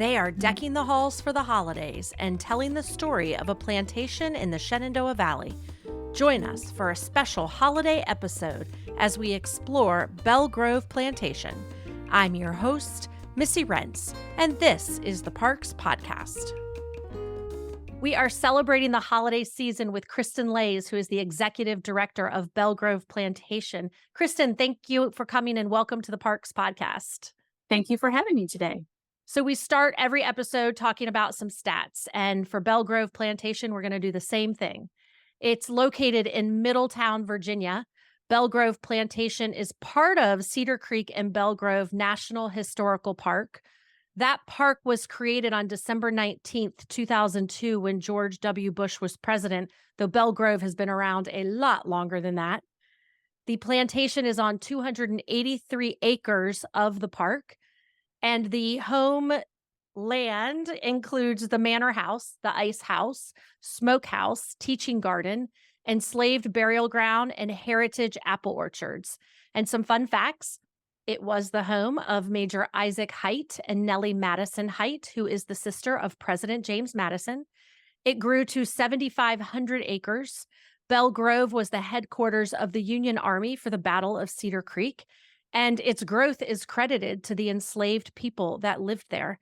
They are decking the halls for the holidays and telling the story of a plantation in the Shenandoah Valley. Join us for a special holiday episode as we explore Belle Grove Plantation. I'm your host, Missy Rentz, and this is the Parks Podcast. We are celebrating the holiday season with Kristen Lays, who is the executive director of Belle Grove Plantation. Kristen, thank you for coming and welcome to the Parks Podcast. Thank you for having me today. So we start every episode talking about some stats, and for Belle Grove Plantation, we're going to do the same thing. It's located in Middletown, Virginia. Belle Grove Plantation is part of Cedar Creek and Belle Grove National Historical Park. That park was created on December 19th, 2002, when George W. Bush was president, though Belle Grove has been around a lot longer than that. The plantation is on 283 acres of the park, and the home land includes the manor house, the ice house, smokehouse, teaching garden, enslaved burial ground, and heritage apple orchards. And some fun facts: it was the home of Major Isaac Height and Nellie Madison Height, who is the sister of President James Madison. It grew to 7,500 acres. Belle Grove was the headquarters of the Union Army for the Battle of Cedar Creek, and its growth is credited to the enslaved people that lived there.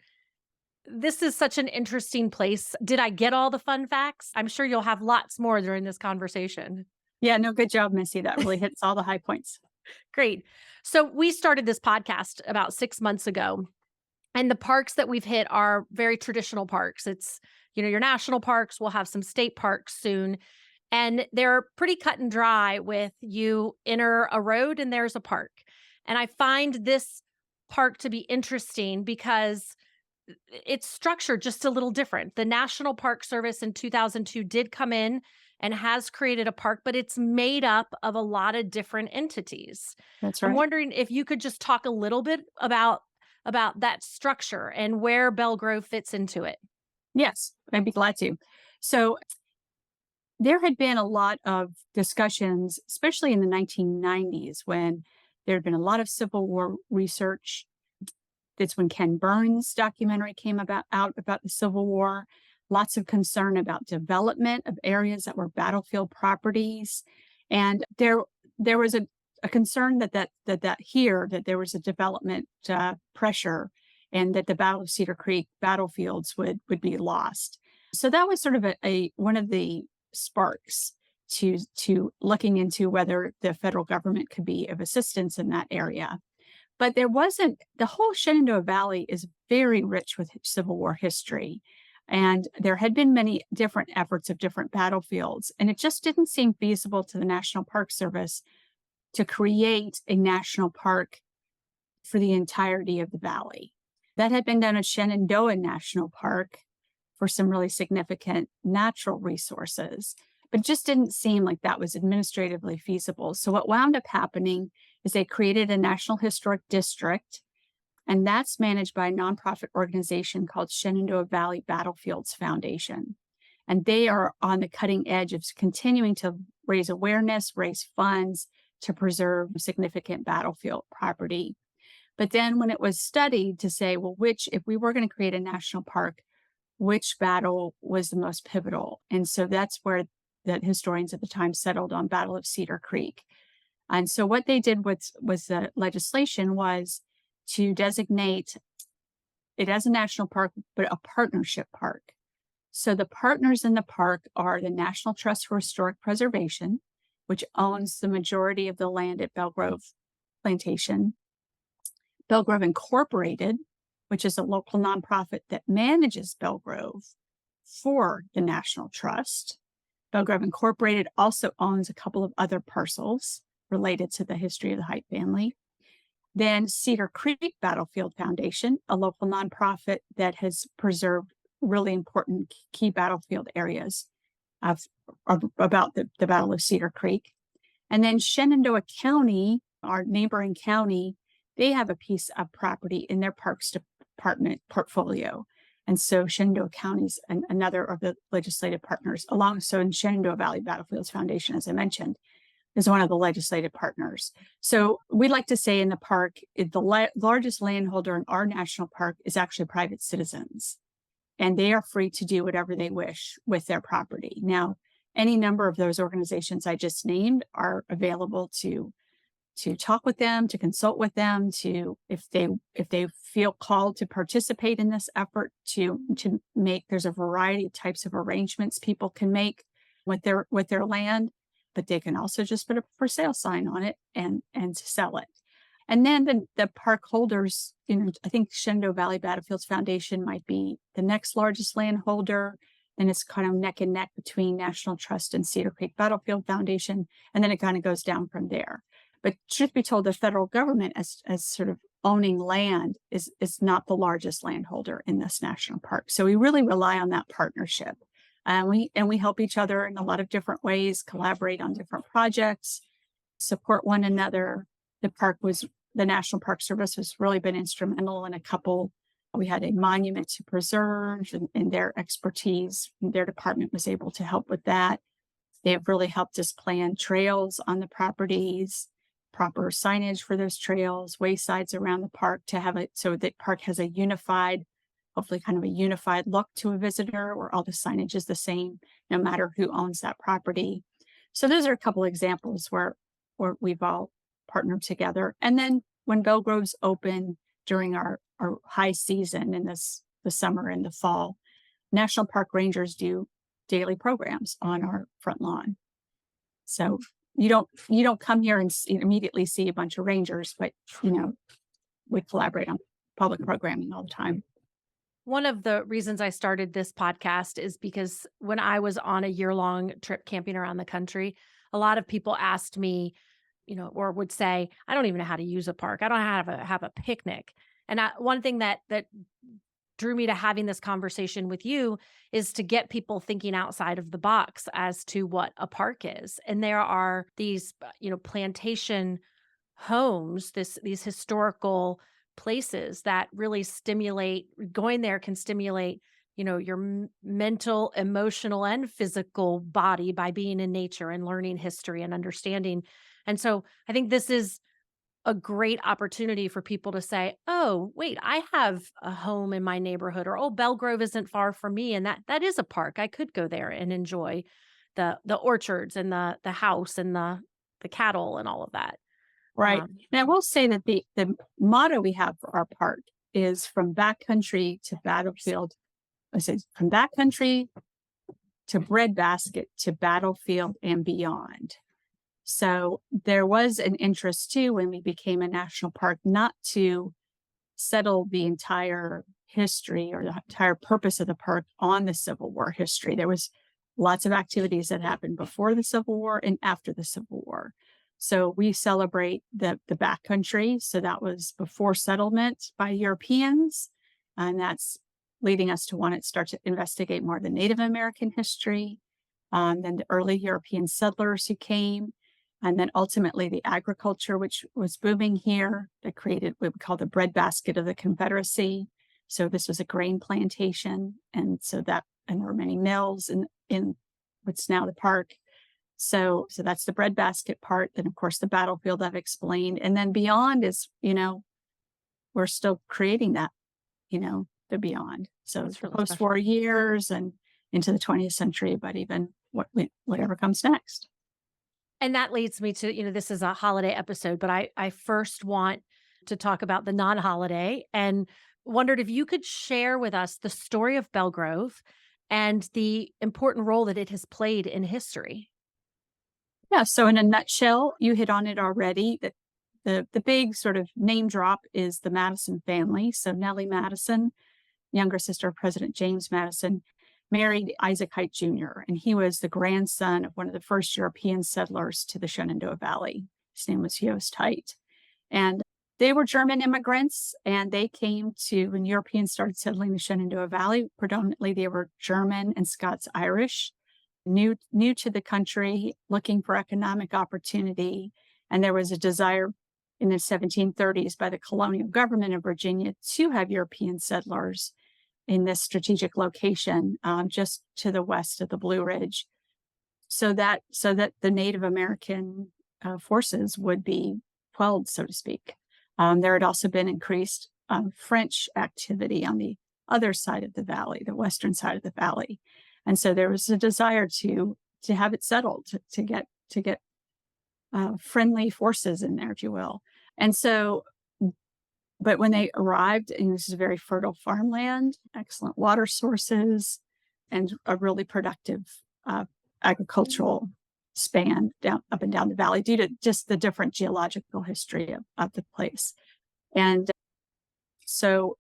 This is such an interesting place. Did I get all the fun facts? I'm sure you'll have lots more during this conversation. Yeah, no, good job, Missy. That really hits all the high points. Great. So we started this podcast about 6 months ago, and the parks that we've hit are very traditional parks. It's, your national parks. We'll have some state parks soon, and they're pretty cut and dry with you enter a road and there's a park. And I find this park to be interesting because it's structured just a little different. The National Park Service in 2002 did come in and has created a park, but it's made up of a lot of different entities. That's I'm right. wondering if you could just talk a little bit about that structure and where Belle Grove fits into it. Yes, I'd be glad to. So there had been a lot of discussions, especially in the 1990s, when there had been a lot of Civil War research. That's when Ken Burns' documentary came out about the Civil War. Lots of concern about development of areas that were battlefield properties. And there was a concern that there was a development pressure, and that the Battle of Cedar Creek battlefields would be lost. So that was sort of one of the sparks to looking into whether the federal government could be of assistance in that area. But there wasn't, the whole Shenandoah Valley is very rich with Civil War history. And there had been many different efforts of different battlefields. And it just didn't seem feasible to the National Park Service to create a national park for the entirety of the valley. That had been done at Shenandoah National Park for some really significant natural resources. But it just didn't seem like that was administratively feasible. So what wound up happening is they created a National Historic District, and that's managed by a nonprofit organization called Shenandoah Valley Battlefields Foundation. And they are on the cutting edge of continuing to raise awareness, raise funds to preserve significant battlefield property. But then when it was studied to say, well, if we were going to create a national park, which battle was the most pivotal? And so that's where that historians at the time settled on Battle of Cedar Creek. And so what they did was the legislation was to designate it as a national park, but a partnership park. So the partners in the park are the National Trust for Historic Preservation, which owns the majority of the land at Belle Grove Plantation, Belle Grove Incorporated, which is a local nonprofit that manages Belle Grove for the National Trust. Belle Grove Incorporated also owns a couple of other parcels related to the history of the Height family. Then Cedar Creek Battlefield Foundation, a local nonprofit that has preserved really important key battlefield areas about the Battle of Cedar Creek. And then Shenandoah County, our neighboring county, they have a piece of property in their Parks Department portfolio. And so Shenandoah County is another of the legislative partners, so in Shenandoah Valley Battlefields Foundation, as I mentioned. is one of the legislative partners. So we like to say in the park, the largest landholder in our national park is actually private citizens, and they are free to do whatever they wish with their property. Now, any number of those organizations I just named are available to talk with them, to consult with them, to if they feel called to participate in this effort, to make. There's a variety of types of arrangements people can make with their land, but they can also just put a for sale sign on it and sell it. And then the park holders, I think Shenandoah Valley Battlefields Foundation might be the next largest landholder. And it's kind of neck and neck between National Trust and Cedar Creek Battlefield Foundation. And then it kind of goes down from there. But truth be told, the federal government, as sort of owning land, is not the largest landholder in this national park. So we really rely on that partnership. And we help each other in a lot of different ways, collaborate on different projects, support one another. The National Park Service has really been instrumental in a couple. We had a monument to preserve, and their expertise, their department was able to help with that. They have really helped us plan trails on the properties, proper signage for those trails, waysides around the park to have it so that park has a unified, hopefully kind of a unified look to a visitor where all the signage is the same, no matter who owns that property. So those are a couple examples where we've all partnered together. And then when Belle Grove's open during our high season in the summer and the fall, National Park Rangers do daily programs on our front lawn. So you don't come here and immediately see a bunch of rangers, but we collaborate on public programming all the time. One of the reasons I started this podcast is because when I was on a year-long trip camping around the country, a lot of people asked me, or would say, I don't even know how to use a park. I don't know how to have a picnic. And one thing that drew me to having this conversation with you is to get people thinking outside of the box as to what a park is. And there are these, plantation homes, these historical places that really stimulate. Going there can stimulate, your mental, emotional, and physical body by being in nature and learning history and understanding. And so I think this is a great opportunity for people to say, oh, wait, I have a home in my neighborhood, or, oh, Belle Grove isn't far from me. And that is a park. I could go there and enjoy the orchards and the house and the cattle and all of that. Right. And I will say that the motto we have for our park is from backcountry to battlefield. I said from backcountry to breadbasket to battlefield and beyond. So there was an interest too when we became a national park, not to settle the entire history or the entire purpose of the park on the Civil War history. There was lots of activities that happened before the Civil War and after the Civil War. So we celebrate the backcountry. So that was before settlement by Europeans. And that's leading us to want to start to investigate more of the Native American history, then the early European settlers who came, and then ultimately the agriculture, which was booming here, that created what we call the breadbasket of the Confederacy. So this was a grain plantation. And there were many mills in what's now the park. So that's the breadbasket part. Then, of course, the battlefield I've explained. And then beyond is, we're still creating that, the beyond. So it's for post-war years and into the 20th century, but even whatever comes next. And that leads me to, this is a holiday episode, but I first want to talk about the non-holiday and wondered if you could share with us the story of Belle Grove and the important role that it has played in history. Yeah. So in a nutshell, you hit on it already. That the big sort of name drop is the Madison family. So Nellie Madison, younger sister of President James Madison, married Isaac Height Jr., and he was the grandson of one of the first European settlers to the Shenandoah Valley. His name was Yost Height. And they were German immigrants, and they came when Europeans started settling the Shenandoah Valley. Predominantly, they were German and Scots-Irish, new to the country, looking for economic opportunity. And there was a desire in the 1730s by the colonial government of Virginia to have European settlers in this strategic location, just to the west of the Blue Ridge, so that the Native American forces would be quelled, so to speak. There had also been increased French activity on the other side of the valley, the western side of the valley, and so there was a desire to have it settled, to get friendly forces in there, if you will. And so, but when they arrived, and this is very fertile farmland, excellent water sources, and a really productive agricultural span down up and down the valley due to just the different geological history of the place. And so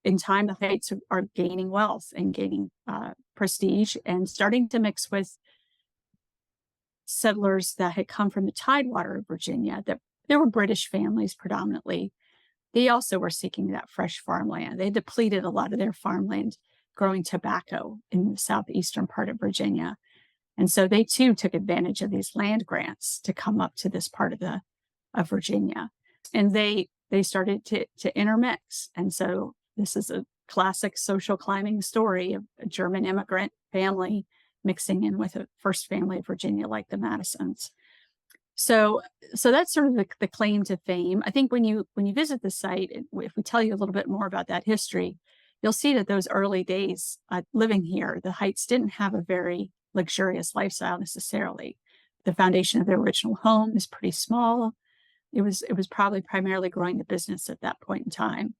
in time, the Heights are gaining wealth and gaining prestige and starting to mix with settlers that had come from the Tidewater of Virginia, that there were British families predominantly. They also were seeking that fresh farmland. They depleted a lot of their farmland growing tobacco in the southeastern part of Virginia. And so they too took advantage of these land grants to come up to this part of Virginia. And they started to intermix. And so this is a classic social climbing story of a German immigrant family mixing in with a first family of Virginia like the Madisons. So that's sort of the claim to fame. I think when you visit the site, if we tell you a little bit more about that history, you'll see that those early days living here, the Heights didn't have a very luxurious lifestyle necessarily. The foundation of their original home is pretty small. It was probably primarily growing the business at that point in time.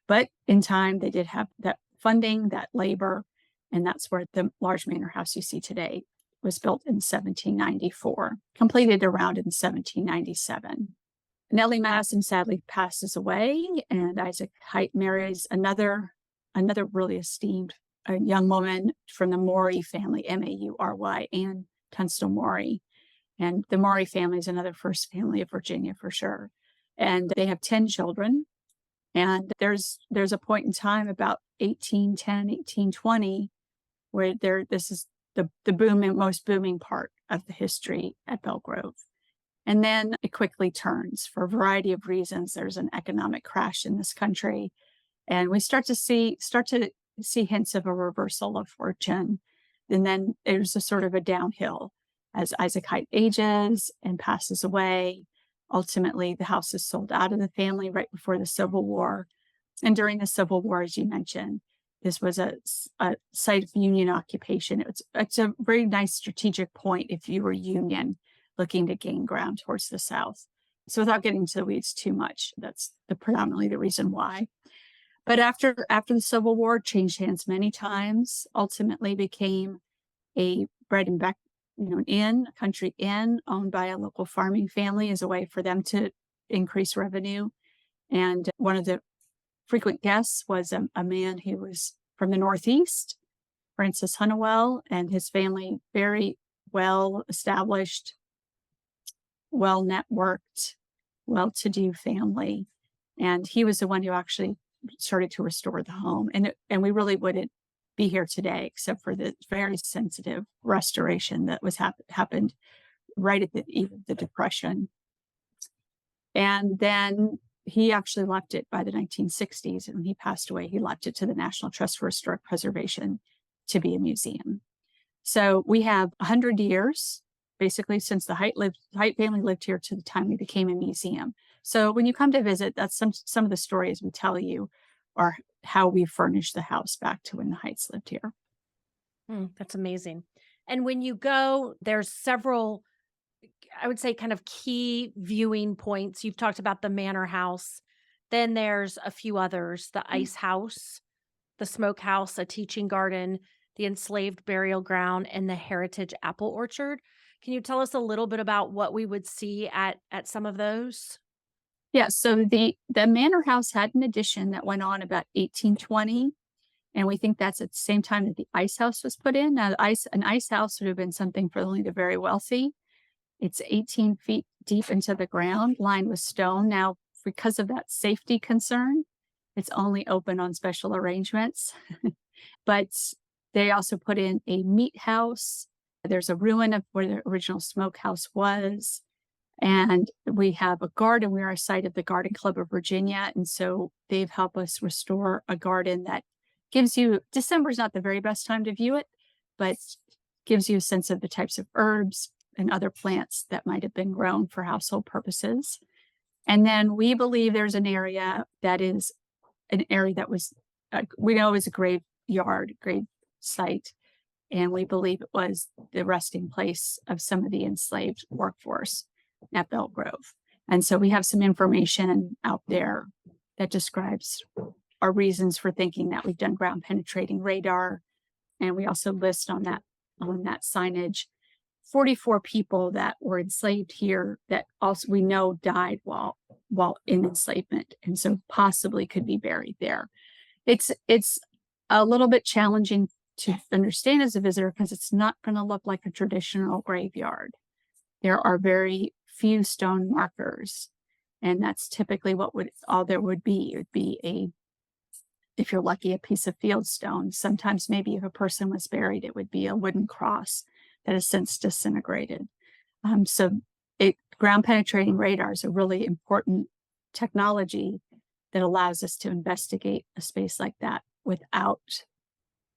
But in time, they did have that funding, that labor, and that's where the large manor house you see today was built in 1794, completed around in 1797. Nellie Madison sadly passes away, and Isaac Height marries another really esteemed young woman from the Maury family, Maury, Anne Tunstall Maury. And the Maury family is another first family of Virginia for sure. And they have 10 children. And there's a point in time about 1810, 1820, where this is the booming, most booming part of the history at Belle Grove. And then it quickly turns for a variety of reasons. There's an economic crash in this country, and we start to see hints of a reversal of fortune. And then there's a sort of a downhill as Isaac Height ages and passes away. Ultimately, the house is sold out of the family right before the Civil War. And during the Civil War, as you mentioned, this was a site of Union occupation. It's a very nice strategic point if you were Union looking to gain ground towards the South. So without getting into the weeds too much, that's predominantly the reason why. But after the Civil War, changed hands many times, ultimately became a bread and an inn, a country inn owned by a local farming family as a way for them to increase revenue. And one of the frequent guests was a man who was from the Northeast, Francis Hunnewell, and his family, very well established, well networked, well to do family. And he was the one who actually started to restore the home. And we really wouldn't be here today except for the very sensitive restoration that was happened right at the eve of the Depression. And then he actually left it by the 1960s, and when he passed away, he left it to the National Trust for Historic Preservation to be a museum. So we have 100 years, basically, since the Height family lived here to the time we became a museum. So when you come to visit, that's some of the stories we tell you, or how we furnished the house back to when the Heights lived here. That's amazing. And when you go, there's several, I would say, kind of key viewing points. You've talked about the manor house. Then there's a few others: the ice house, the smokehouse, a teaching garden, the enslaved burial ground, and the heritage apple orchard. Can you tell us a little bit about what we would see at some of those? Yeah, so the manor house had an addition that went on about 1820, and we think that's at the same time that the ice house was put in. Now, an ice house would have been something for only the very wealthy. It's 18 feet deep into the ground, lined with stone. Now, because of that safety concern, it's only open on special arrangements. But they also put in a meat house. There's a ruin of where the original smokehouse was. And we have a garden. We are a site of the Garden Club of Virginia. And so they've helped us restore a garden that gives you, December is not the very best time to view it, but gives you a sense of the types of herbs and other plants that might have been grown for household purposes. And then we believe there's an area that is an area that was, we know is a graveyard, grave site, and we believe it was the resting place of some of the enslaved workforce at Belle Grove. And so we have some information out there that describes our reasons for thinking that we've done ground penetrating radar. And we also list on that signage 44 people that were enslaved here that also we know died while in enslavement, and so possibly could be buried there. It's a little bit challenging to understand as a visitor because it's not going to look like a traditional graveyard. There are very few stone markers, and that's typically what would all there would be. It would be if you're lucky, a piece of field stone. Sometimes maybe if a person was buried, it would be a wooden cross that has since disintegrated. So ground penetrating radar is a really important technology that allows us to investigate a space like that without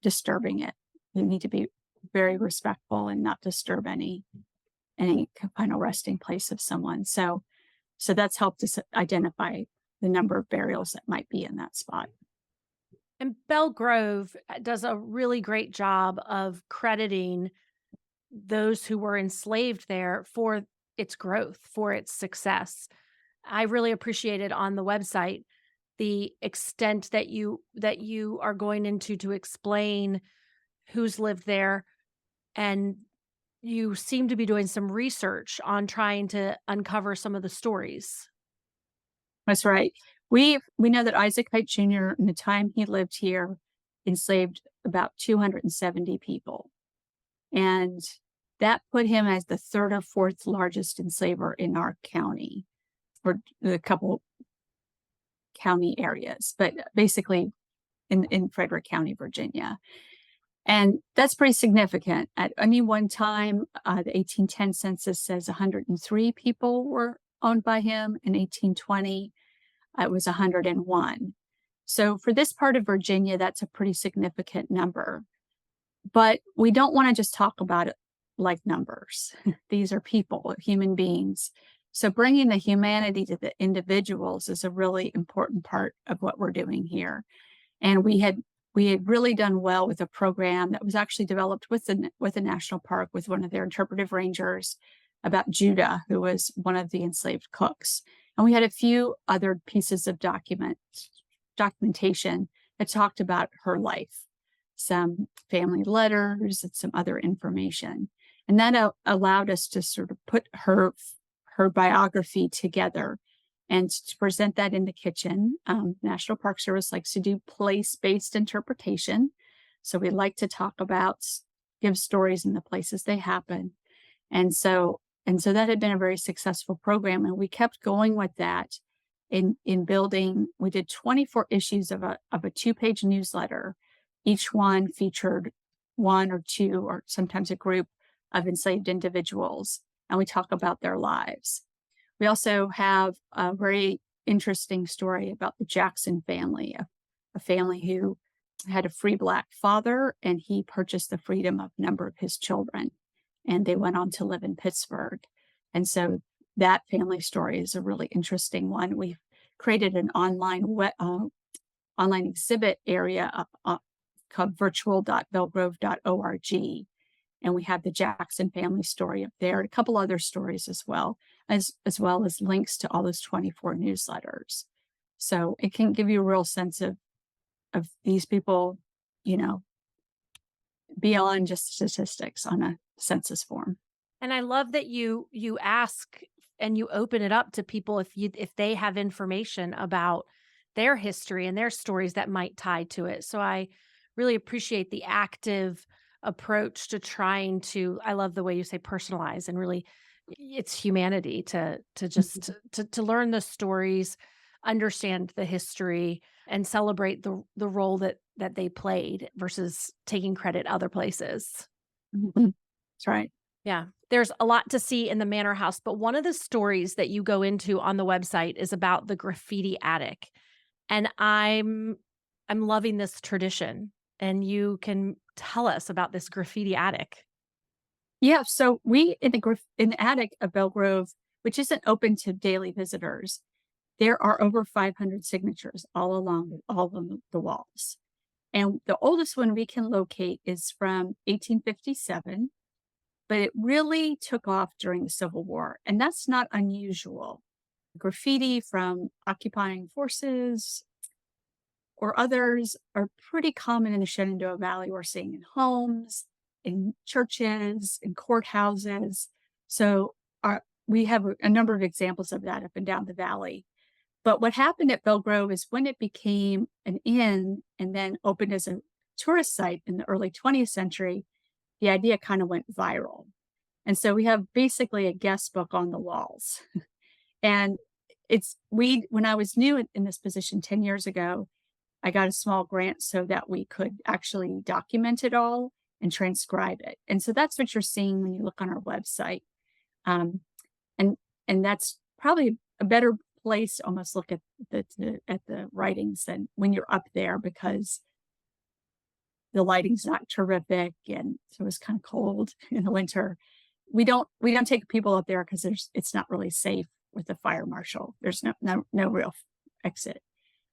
disturbing it. We need to be very respectful and not disturb any final resting place of someone. So that's helped us identify the number of burials that might be in that spot. And Belle Grove does a really great job of crediting those who were enslaved there for its growth, for its success. I really appreciated on the website the extent that you are going into to explain who's lived there, and you seem to be doing some research on trying to uncover some of the stories. That's right. We know that Isaac Height Jr. in the time he lived here enslaved about 270 people. And that put him as the third or fourth largest enslaver in our county, or a couple county areas, but basically in Frederick County, Virginia. And that's pretty significant. At any one time, the 1810 census says 103 people were owned by him. In 1820, it was 101. So for this part of Virginia, that's a pretty significant number. But we don't want to just talk about it like numbers. These are people, human beings. So bringing the humanity to the individuals is a really important part of what we're doing here. And we had really done well with a program that was actually developed with the national park with one of their interpretive rangers about Judah, who was one of the enslaved cooks. And we had a few other pieces of documentation that talked about her life, some family letters and some other information. And that allowed us to sort of put her biography together and to present that in the kitchen. National Park Service likes to do place-based interpretation. So we like to give stories in the places they happen. And so that had been a very successful program. And we kept going with that in building. We did 24 issues of a 2-page newsletter. Each one featured one or two, or sometimes a group of enslaved individuals. And we talk about their lives. We also have a very interesting story about the Jackson family, a family who had a free Black father, and he purchased the freedom of a number of his children, and they went on to live in Pittsburgh. And so that family story is a really interesting one. We've created an online exhibit area called virtual.bellegrove.org. And we have the Jackson family story up there, and a couple other stories as well as links to all those 24 newsletters. So it can give you a real sense of these people, beyond just statistics on a census form. And I love that you ask and you open it up to people if they have information about their history and their stories that might tie to it. So I really appreciate the active approach to trying to, I love the way you say personalize, and really it's humanity to just to learn the stories, understand the history, and celebrate the role that they played versus taking credit other places. Mm-hmm. That's right. Yeah. There's a lot to see in the Manor House, but one of the stories that you go into on the website is about the graffiti attic. And I'm loving this tradition. And you can tell us about this graffiti attic. Yeah, so we in the attic of Belle Grove, which isn't open to daily visitors, there are over 500 signatures all along all of the walls. And the oldest one we can locate is from 1857, but it really took off during the Civil War, and that's not unusual. Graffiti from occupying forces or others are pretty common in the Shenandoah Valley. We're seeing in homes, in churches, in courthouses. So we have a number of examples of that up and down the valley. But what happened at Belle Grove is when it became an inn and then opened as a tourist site in the early 20th century, the idea kind of went viral. And so we have basically a guest book on the walls. And when I was new in this position 10 years ago, I got a small grant so that we could actually document it all and transcribe it. And so that's what you're seeing when you look on our website. Um, and and that's probably a better place to almost look at the writings than when you're up there because the lighting's not terrific and so it's kind of cold in the winter. We don't take people up there because it's not really safe with the fire marshal. There's no real exit.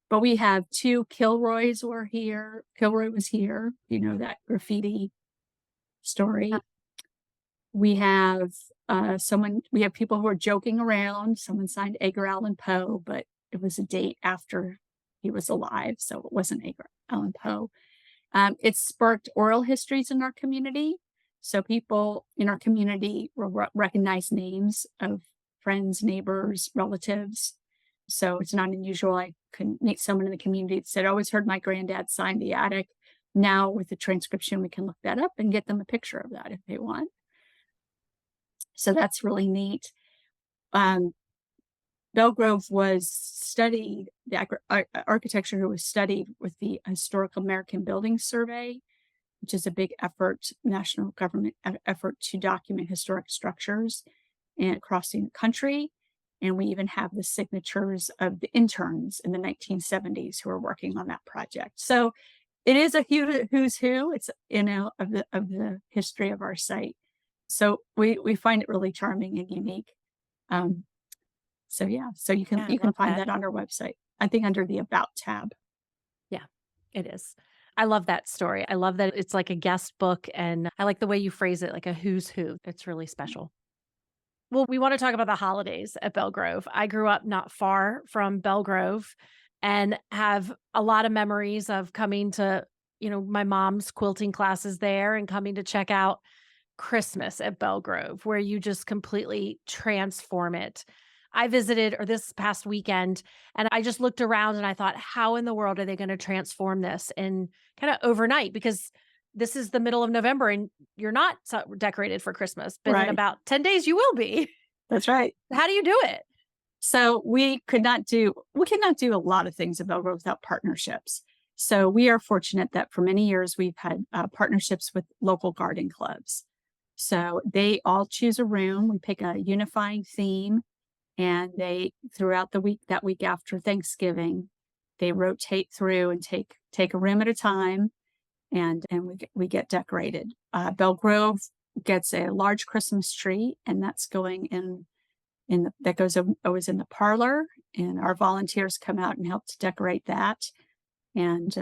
But we have 2 Kilroys were here. Kilroy was here, that graffiti story. We have we have people who are joking around. Someone signed Edgar Allan Poe, but it was a date after he was alive, so it wasn't Edgar Allan Poe. It sparked oral histories in our community. So people in our community will recognize names of friends, neighbors, relatives. So it's not unusual. I could meet someone in the community that said, I always heard my granddad sign the attic. Now with the transcription, we can look that up and get them a picture of that if they want. So that's really neat. Um, Belle Grove was studied, architecture was studied with the Historical American Building Survey, which is a big effort, national government effort to document historic structures and across the country. And we even have the signatures of the interns in the 1970s who are working on that project. So it is a who's who. It's of the history of our site. So we find it really charming and unique. Um, so yeah, so you can Yeah, I you love can find that. that on our website. I think under the About tab. Yeah, it is. I love that story. I love that it's like a guest book, and I like the way you phrase it, like a who's who. It's really special. Well, we want to talk about the holidays at Belle Grove. I grew up not far from Belle Grove and have a lot of memories of coming to, my mom's quilting classes there and coming to check out Christmas at Belle Grove, where you just completely transform it. I visited or this past weekend and I just looked around and I thought, how in the world are they going to transform this in kind of overnight? Because this is the middle of November and you're not decorated for Christmas, but in Right. about 10 days you will be. That's right. How do you do it? So we cannot do a lot of things at Belle Grove without partnerships. So we are fortunate that for many years we've had partnerships with local garden clubs. So they all choose a room. We pick a unifying theme, and they throughout the week that week after Thanksgiving, they rotate through and take a room at a time, and we get decorated. Belle Grove gets a large Christmas tree, and that's going that goes always in the parlor, and our volunteers come out and help to decorate that. And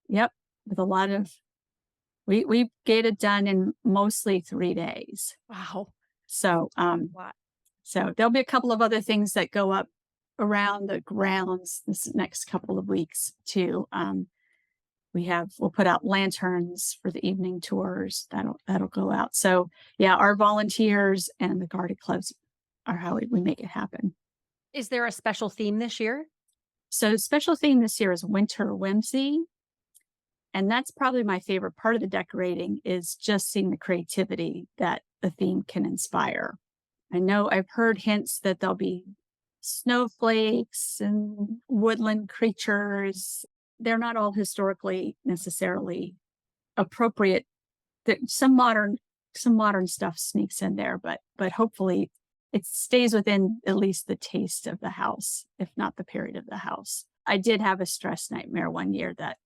yep, with a lot of we get it done in mostly 3 days. Wow. So Wow. so there'll be a couple of other things that go up around the grounds this next couple of weeks too. We'll put out lanterns for the evening tours. That'll go out. So yeah, our volunteers and the garden clubs are how we make it happen. Is there a special theme this year? So special theme this year is winter whimsy. And that's probably my favorite part of the decorating is just seeing the creativity that the theme can inspire. I know I've heard hints that there'll be snowflakes and woodland creatures. They're not all historically necessarily appropriate. Some modern stuff sneaks in there, but hopefully it stays within at least the taste of the house, if not the period of the house. I did have a stress nightmare one year that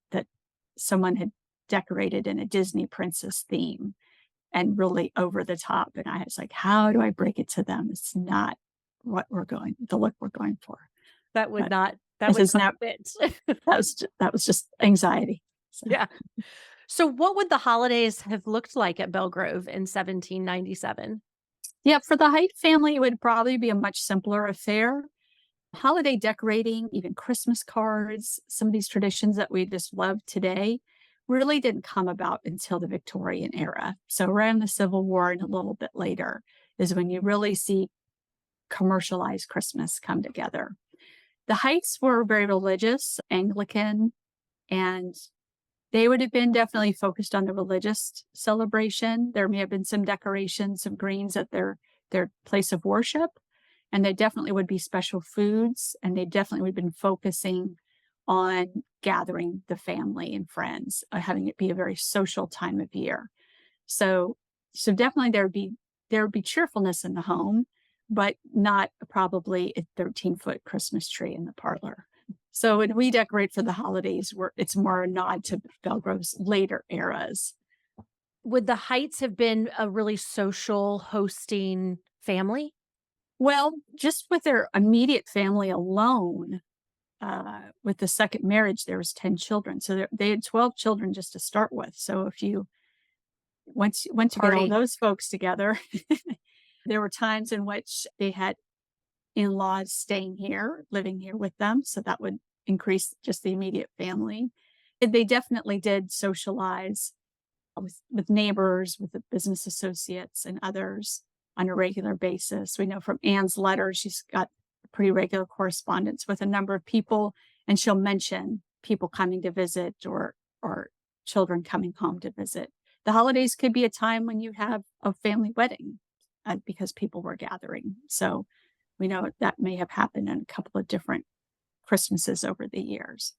someone had decorated in a Disney princess theme. and really over the top. And I was like, how do I break it to them? It's not the look we're going for. That would But not that this would is not not, fit. that was just anxiety. So, Yeah. So what would the holidays have looked like at Belle Grove in 1797? yeah, for the Height family, it would probably be a much simpler affair. Holiday decorating, even Christmas cards, some of these traditions that we just love today really didn't come about until the Victorian era. So around the Civil War and a little bit later is when you really see commercialized Christmas come together. The Heights were very religious, Anglican, and they would have been definitely focused on the religious celebration. There may have been some decorations, some greens at their place of worship, and they definitely would be special foods, and they definitely would have been focusing on gathering the family and friends, having it be a very social time of year. So so definitely there would be cheerfulness in the home, but not probably a 13-foot Christmas tree in the parlor. So when we decorate for the holidays, it's more a nod to Belgrove's later eras. Would the Heights have been a really social hosting family? Well, just with their immediate family alone, with the second marriage, there was 10 children. So they had 12 children just to start with. So if you once you get all Party. those folks together, there were times in which they had in-laws staying here, living here with them, so that would increase just the immediate family. And they definitely did socialize with neighbors, with the business associates and others on a regular basis. We know from Anne's letters, she's got pretty regular correspondence with a number of people, and she'll mention people coming to visit or children coming home to visit. The holidays could be a time when you have a family wedding because people were gathering. So we know that may have happened in a couple of different Christmases over the years.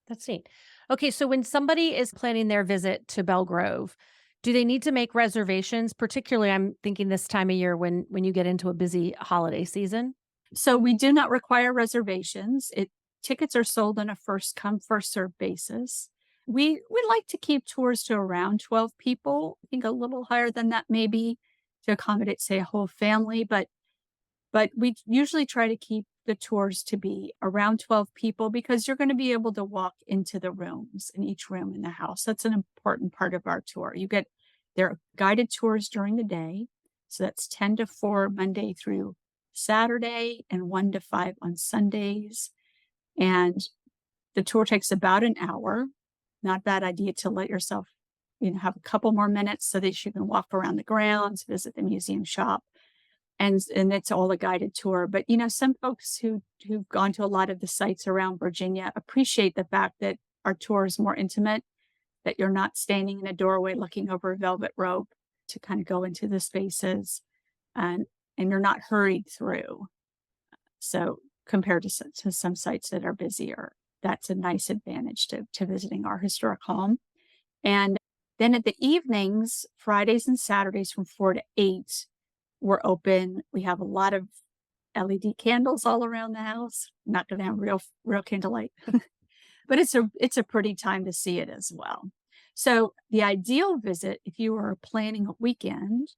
That's neat. Okay, so when somebody is planning their visit to Belle Grove, do they need to make reservations? Particularly, I'm thinking this time of year when you get into a busy holiday season. So we do not require reservations. Tickets are sold on a first come, first served basis. We like to keep tours to around 12 people. I think a little higher than that maybe to accommodate, say, a whole family, but we usually try to keep the tours to be around 12 people because you're going to be able to walk into the rooms in each room in the house. That's an important part of our tour. There are guided tours during the day. So that's 10 to 4 Monday through Saturday and 1 to 5 on Sundays. And the tour takes about an hour. Not a bad idea to let yourself, have a couple more minutes so that you can walk around the grounds, visit the museum shop, and it's all a guided tour. But some folks who've gone to a lot of the sites around Virginia appreciate the fact that our tour is more intimate, that you're not standing in a doorway looking over a velvet rope to kind of go into the spaces, and you're not hurried through. So compared to some sites that are busier, that's a nice advantage to visiting our historic home. And then at the evenings, Fridays and Saturdays from 4 to 8, we're open. We have a lot of LED candles all around the house. Not gonna have real candlelight, but it's a pretty time to see it as well. So the ideal visit, if you were planning a weekend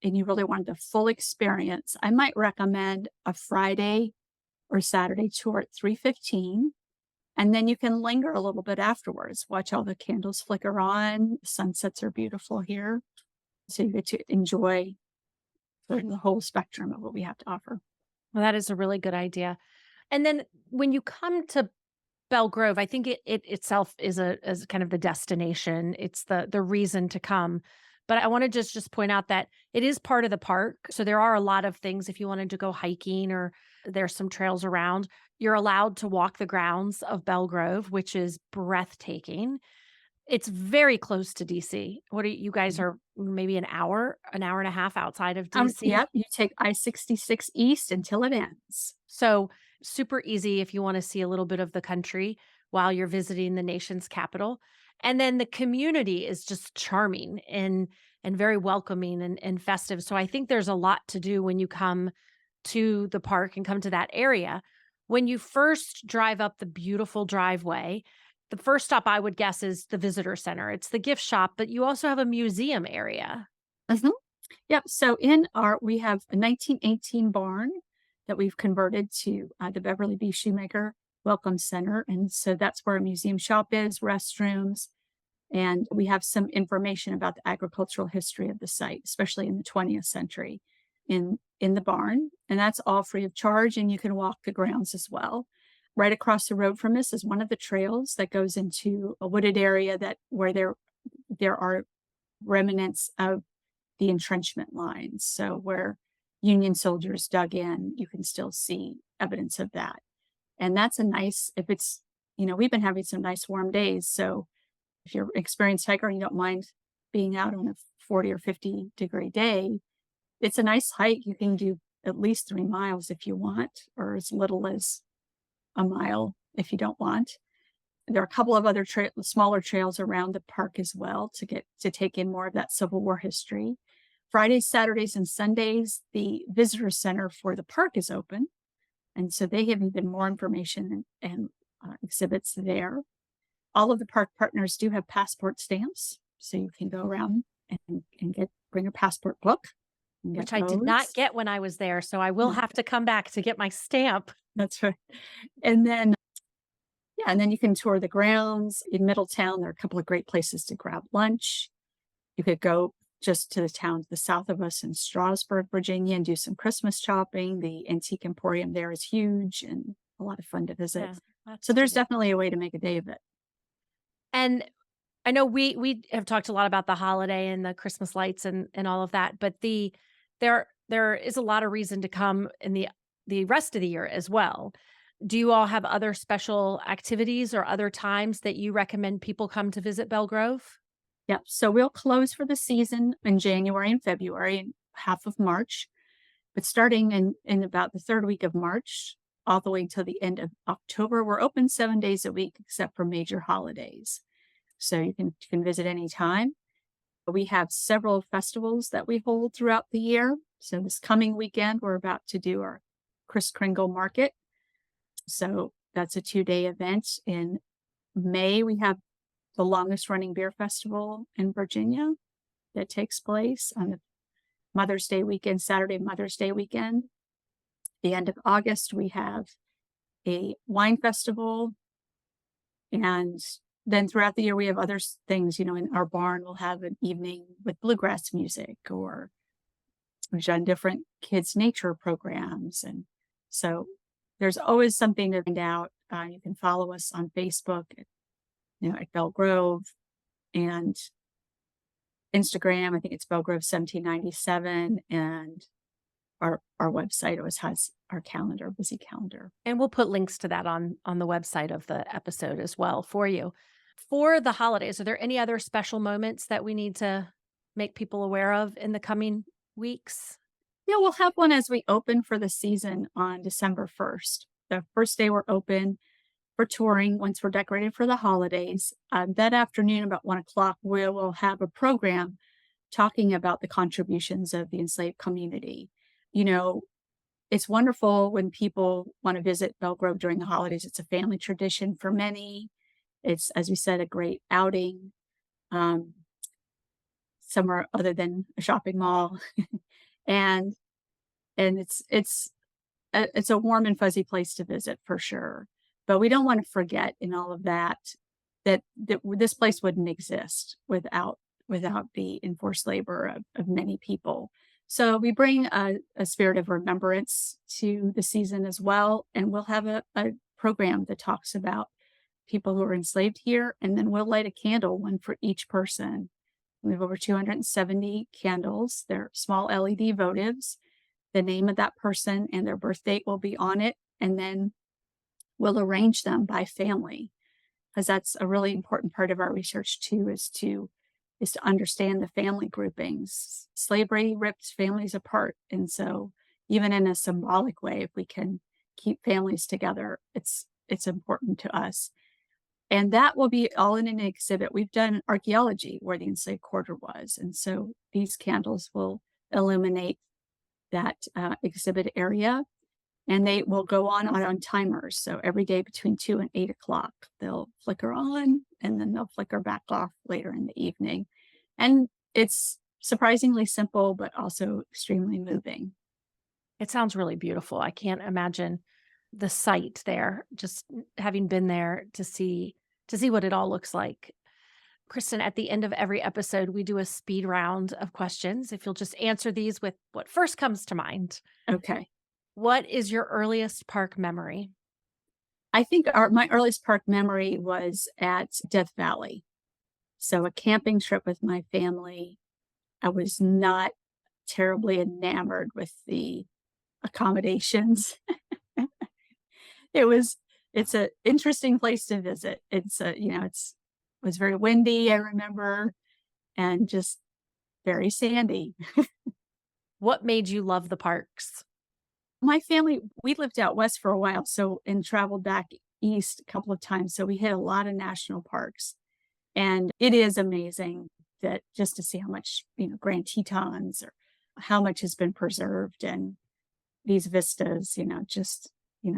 and you really wanted the full experience, I might recommend a Friday or Saturday tour at 3:15, and then you can linger a little bit afterwards. Watch all the candles flicker on. Sunsets are beautiful here, so you get to enjoy the whole spectrum of what we have to offer. Well, that is a really good idea. And then when you come to Belle Grove, I think it itself is kind of the destination. It's the reason to come. But I want to just point out that it is part of the park. So there are a lot of things if you wanted to go hiking or there's some trails around, you're allowed to walk the grounds of Belle Grove, which is breathtaking. It's very close to DC. What are you guys Mhm. are maybe an hour and a half outside of DC. Yep, you take I-66 east until it ends. So super easy if you want to see a little bit of the country while you're visiting the nation's capital. And then the community is just charming and very welcoming and festive. So I think there's a lot to do when you come to the park and come to that area. When you first drive up the beautiful driveway, the first stop I would guess is the visitor center. It's the gift shop, but you also have a museum area. Mhm. Yep. So we have a 1918 barn that we've converted to the Beverly B. Shoemaker Welcome Center. And so that's where a museum shop is, restrooms, and we have some information about the agricultural history of the site, especially in the 20th century in the barn. And that's all free of charge. And you can walk the grounds as well. Right across the road from us is one of the trails that goes into a wooded area that where there are remnants of the entrenchment lines. So where Union soldiers dug in, you can still see evidence of that. And that's a nice, if it's, we've been having some nice warm days. So if you're an experienced hiker and you don't mind being out on a 40 or 50-degree day, it's a nice hike. You can do at least 3 miles if you want, or as little as a mile if you don't want. There are a couple of other smaller trails around the park as well to take in more of that Civil War history. Fridays, Saturdays, and Sundays, the visitor center for the park is open, and so they have even more information and exhibits there. All of the park partners do have passport stamps, so you can go around and bring a passport book and get which I did not those. get when I was there. So I will No, have to come back to get my stamp. that's right. And then yeah, and then you can tour the grounds in Middletown. There are a couple of great places to grab lunch. You could go just to the town to the south of us in Strasburg, Virginia, and do some Christmas shopping. The Antique Emporium there is huge and a lot of fun to visit. Yeah, So lots to there's do. definitely a way to make a day of it. And I know we have talked a lot about the holiday and the Christmas lights and all of that, but there is a lot of reason to come in the rest of the year as well. Do you all have other special activities or other times that you recommend people come to visit Belle Grove? Yep. So we'll close for the season in January and February and half of March. But starting in about the third week of March, all the way till the end of October, we're open 7 days a week except for major holidays. So you can visit anytime. We have several festivals that we hold throughout the year. So this coming weekend, we're about to do our Kris Kringle Market. So that's a 2-day event. In May, we have the longest running beer festival in Virginia that takes place on the Mother's Day weekend, Saturday Mother's Day weekend. The end of August, we have a wine festival. And then throughout the year, we have other things. In our barn, we'll have an evening with bluegrass music, or we've done different kids' nature programs. And so there's always something to find out. You can follow us on Facebook, at Belle Grove, and Instagram. I think it's Belle Grove 1797. And our website always has our calendar, busy calendar. And we'll put links to that on the website of the episode as well for you. For the holidays, are there any other special moments that we need to make people aware of in the coming weeks? Yeah, we'll have one as we open for the season on December 1st. The first day we're open for touring once we're decorated for the holidays. That afternoon, about 1 o'clock, we will have a program talking about the contributions of the enslaved community. You know, it's wonderful when people want to visit Belle Grove during the holidays. It's a family tradition for many. It's, as we said, a great outing, um, somewhere other than a shopping mall. and and it's a warm and fuzzy place to visit for sure. But we don't want to forget in all of that this place wouldn't exist without the enforced labor of many people. So we bring a spirit of remembrance to the season as well, and we'll have a program that talks about people who are enslaved here, and then we'll light a candle, one for each person. We have over 270 candles. They're small LED votives. The name of that person and their birth date will be on it, and then we'll arrange them by family, because that's a really important part of our research too, is to understand the family groupings. Slavery ripped families apart, and so even in a symbolic way, if we can keep families together, it's important to us. And that will be all in an exhibit. We've done archaeology where the enslaved quarter was, and so these candles will illuminate that exhibit area, and they will go on timers. So every day between 2 and 8 o'clock, they'll flicker on and then they'll flicker back off later in the evening. And it's surprisingly simple, but also extremely moving. It sounds really beautiful. I can't imagine the sight there, just having been there to see what it all looks like. Kristen, at the end of every episode, we do a speed round of questions. If you'll just answer these with what first comes to mind. Okay. What is your earliest park memory? I think my earliest park memory was at Death Valley. So a camping trip with my family. I was not terribly enamored with the accommodations. It was it's a interesting place to visit. It's a, it was very windy, I remember, and just very sandy. What made you love the parks? My family, we lived out west for a while, so and traveled back east a couple of times. So we hit a lot of national parks. And it is amazing that just to see how much, Grand Tetons or how much has been preserved and these vistas,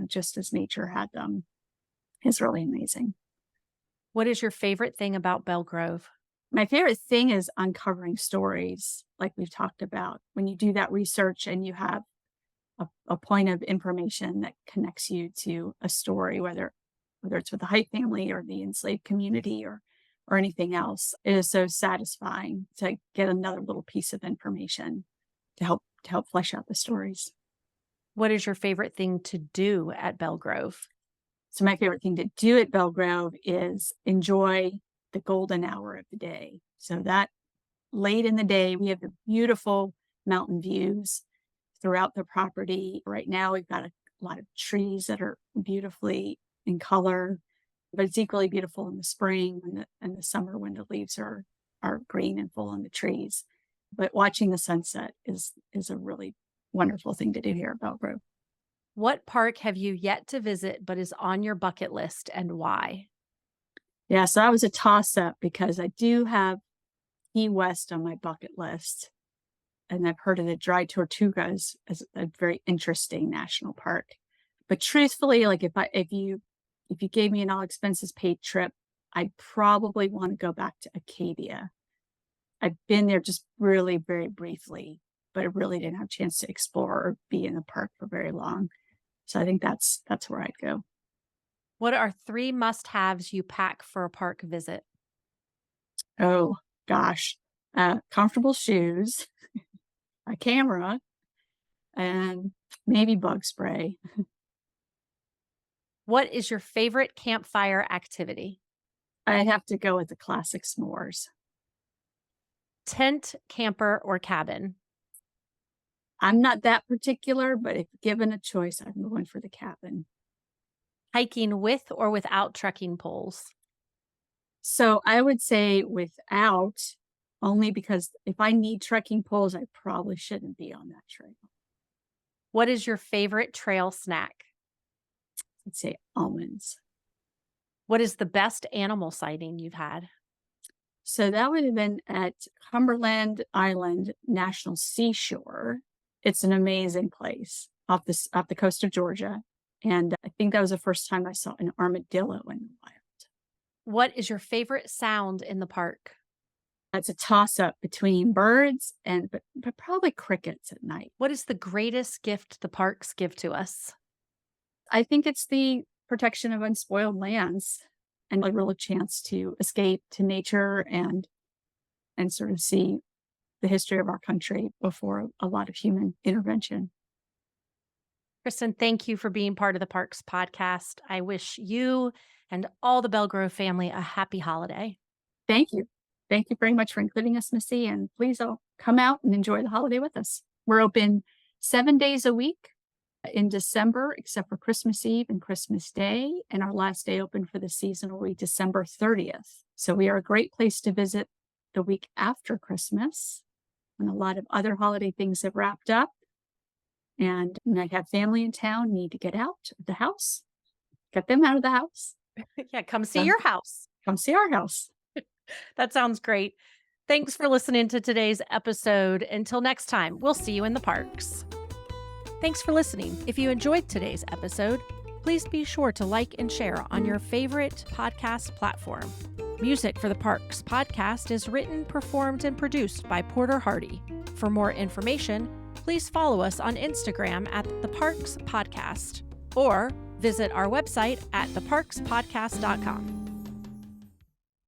just as nature had them is really amazing. What is your favorite thing about Belle Grove? My favorite thing is uncovering stories like we've talked about. When you do that research and you have a point of information that connects you to a story, whether it's with the Height family or the enslaved community or anything else, it is so satisfying to get another little piece of information to help flesh out the stories. What is your favorite thing to do at Belle Grove? So my favorite thing to do at Belle Grove is enjoy the golden hour of the day. So that late in the day, we have the beautiful mountain views throughout the property. Right now, we've got a lot of trees that are beautifully in color, but it's equally beautiful in the spring and the summer when the leaves are green and full on the trees. But watching the sunset is a really wonderful thing to do here at Belle Grove. What park have you yet to visit but is on your bucket list and why? Yeah, so that was a toss up because I do have Key West on my bucket list. And I've heard of the Dry Tortugas as a very interesting national park. But truthfully, like if you gave me an all expenses paid trip, I'd probably want to go back to Acadia. I've been there just really very briefly, but I really didn't have a chance to explore or be in the park for very long. So I think that's where I'd go. What are 3 must-haves you pack for a park visit? Oh gosh, comfortable shoes, a camera, and maybe bug spray. What is your favorite campfire activity? I'd have to go with the classic s'mores. Tent, camper, or cabin? I'm not that particular, but if given a choice, I'm going for the cabin. Hiking with or without trekking poles? So I would say without, only because if I need trekking poles, I probably shouldn't be on that trail. What is your favorite trail snack? I'd say almonds. What is the best animal sighting you've had? So that would have been at Cumberland Island National Seashore. It's an amazing place off the coast of Georgia. And I think that was the first time I saw an armadillo in the wild. What is your favorite sound in the park? It's a toss up between birds but probably crickets at night. What is the greatest gift the parks give to us? I think it's the protection of unspoiled lands and a real chance to escape to nature and sort of see the history of our country before a lot of human intervention. Kristen, thank you for being part of the Parks podcast. I wish you and all the Belle Grove family a happy holiday. Thank you. Thank you very much for including us, Missy. And please all come out and enjoy the holiday with us. We're open 7 days a week in December, except for Christmas Eve and Christmas Day. And our last day open for the season will be December 30th. So we are a great place to visit the week after Christmas when a lot of other holiday things have wrapped up. And you might have family in town, need to get out of the house, get them out of the house. Yeah, come see Um, your house. Come see our house. That sounds great. Thanks for listening to today's episode. Until next time, we'll see you in the parks. Thanks for listening. If you enjoyed today's episode, please be sure to like and share on your favorite podcast platform. Music for the Parks podcast is written, performed, and produced by Porter Hardy. For more information, please follow us on Instagram at The Parks Podcast or visit our website at theparkspodcast.com.